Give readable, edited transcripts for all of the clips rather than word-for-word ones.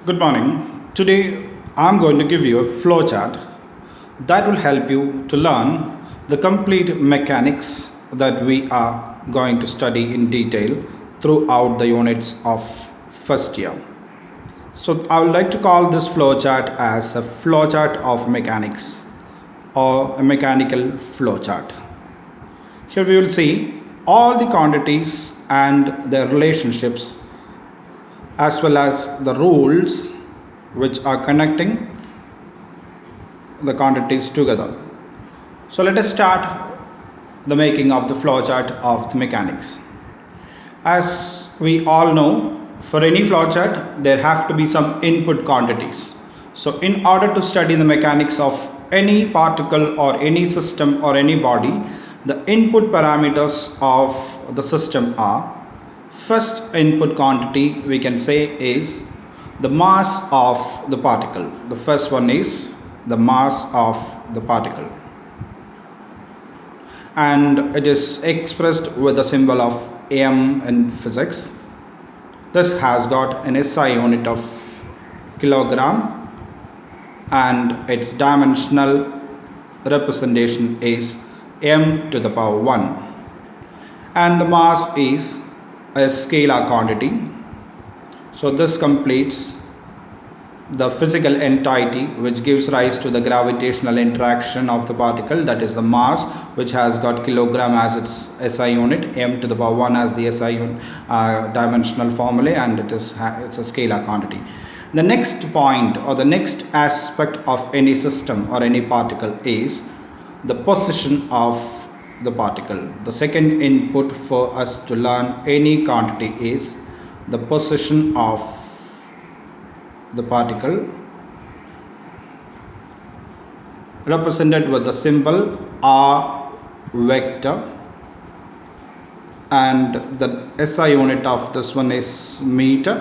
Good morning. Today I'm going to give you a flowchart that will help you to learn the complete mechanics that we are going to study in detail throughout the units of first year. So I would like to call this flowchart as a flowchart of mechanics or a mechanical flowchart. Here we will see all the quantities and their relationships as well as the rules which are connecting the quantities together. So let us start the making of the flowchart of the mechanics. As we all know, for any flowchart there have to be some input quantities. So in order to study the mechanics of any particle or any system or any body, the input parameters of the system are: first input quantity we can say is the mass of the particle. The first one is the mass of the particle, and it is expressed with the symbol of m in physics. This has got an SI unit of kilogram, and its dimensional representation is m to the power 1, and the mass is a scalar quantity. So this completes the physical entity which gives rise to the gravitational interaction of the particle, that is the mass, which has got kilogram as its SI unit, m to the power 1 as the SI dimensional formula, and it's a scalar quantity. The next point or the next aspect of any system or any particle is the position of the particle. The second input for us to learn any quantity is the position of the particle, represented with the symbol r vector, and the SI unit of this one is meter,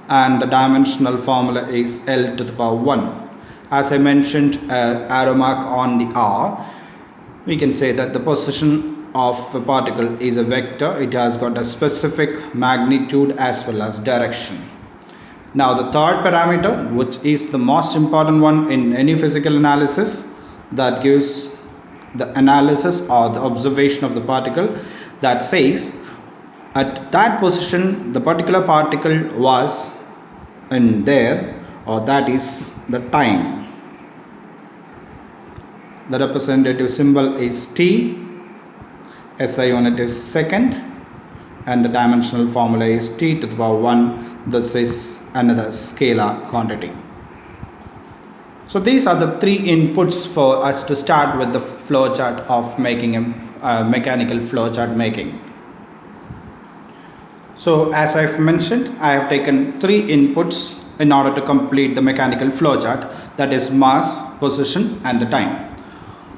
and the dimensional formula is L to the power 1. As I mentioned, arrow mark on the R, we can say that the position of a particle is a vector. It has got a specific magnitude as well as direction. Now the third parameter, which is the most important one in any physical analysis, that gives the analysis or the observation of the particle, that says at that position the particular particle was in there, or that is the time. The representative symbol is T, SI unit is second, and the dimensional formula is T to the power 1. This is another scalar quantity. So these are the three inputs for us to start with the flowchart of making a mechanical flowchart making. So as I've mentioned, I have taken three inputs in order to complete the mechanical flowchart, that is mass, position, and the time.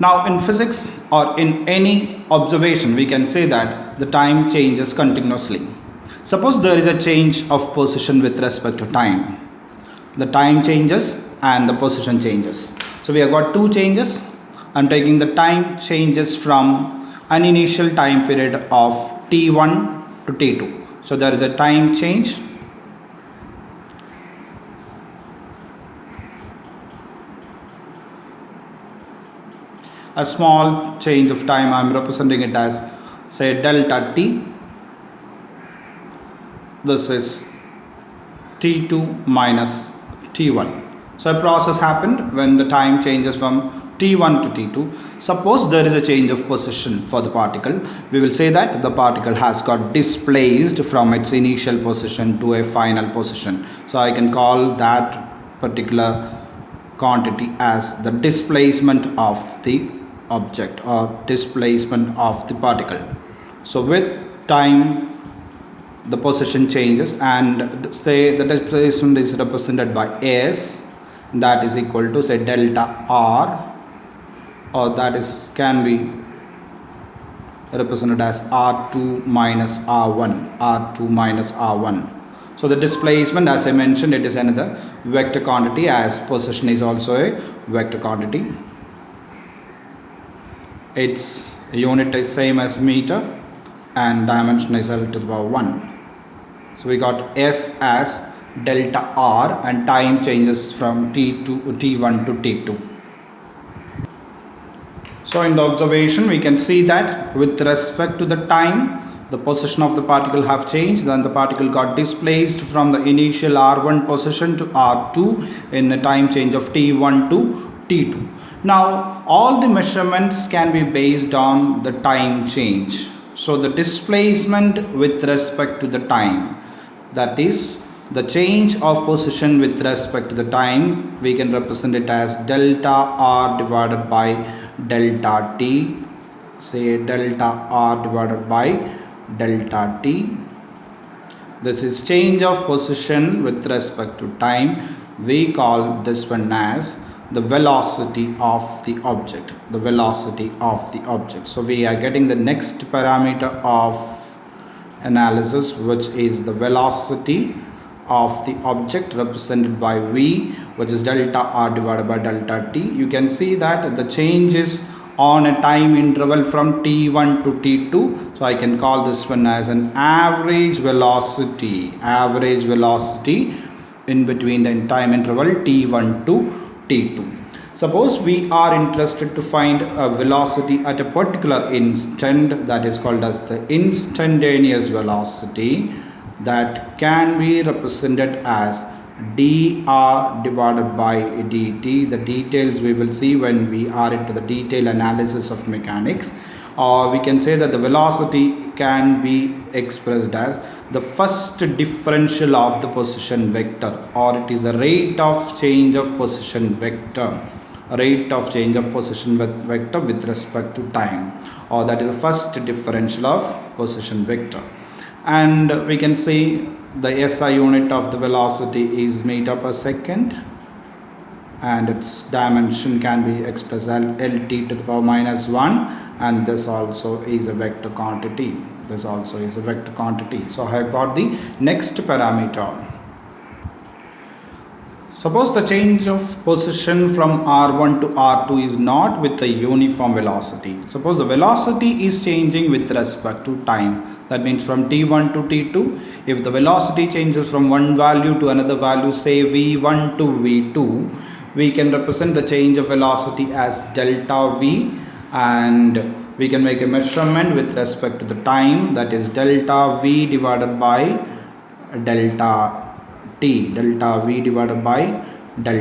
Now in physics or in any observation, we can say that the time changes continuously. Suppose there is a change of position with respect to time. The time changes and the position changes. So we have got two changes. I'm taking the time changes from an initial time period of t1 to t2. So there is a time change. A small change of time, I am representing it as, say, delta t. This is t2 minus t1. So a process happened when the time changes from t1 to t2. Suppose there is a change of position for the particle. We will say that the particle has got displaced from its initial position to a final position. So I can call that particular quantity as the displacement of the object or displacement of the particle. So with time the position changes, and say the displacement is represented by S, that is equal to, say, delta R, or that is can be represented as R2 minus R1, R2 minus R1. So the displacement, as I mentioned, it is another vector quantity, as position is also a vector quantity. Its unit is same as meter and dimension is L to the power 1. So we got S as delta r, and time changes from t1 to t2. So in the observation we can see that with respect to the time, the position of the particle have changed. Then the particle got displaced from the initial r1 position to r2 in a time change of t1 to t2. Now all the measurements can be based on the time change. So the displacement with respect to the time, that is the change of position with respect to the time, we can represent it as delta r divided by delta t. Say delta r divided by delta t. This is change of position with respect to time. We call this one as the velocity of the object. The velocity of the object. So we are getting the next parameter of analysis, which is the velocity of the object represented by v, which is delta r divided by delta t. You can see that the change is on a time interval from t1 to t2. So I can call this one as an average velocity in between the time interval t1 to t2. Suppose we are interested to find a velocity at a particular instant, that is called as the instantaneous velocity, that can be represented as dr divided by dt. The details we will see when we are into the detailed analysis of mechanics. Or we can say that the velocity can be expressed as the first differential of the position vector, or it is a rate of change of position vector. Rate of change of position vector with respect to time, or that is the first differential of position vector. And we can see the SI unit of the velocity is meter per second, and its dimension can be expressed as lt to the power minus 1, and this also is a vector quantity. So I have got the next parameter. Suppose the change of position from r1 to r2 is not with a uniform velocity. Suppose the velocity is changing with respect to time. That means from t1 to t2. If the velocity changes from one value to another value, say v1 to v2, we can represent the change of velocity as delta v, and we can make a measurement with respect to the time, that is delta v divided by delta t, delta v divided by delta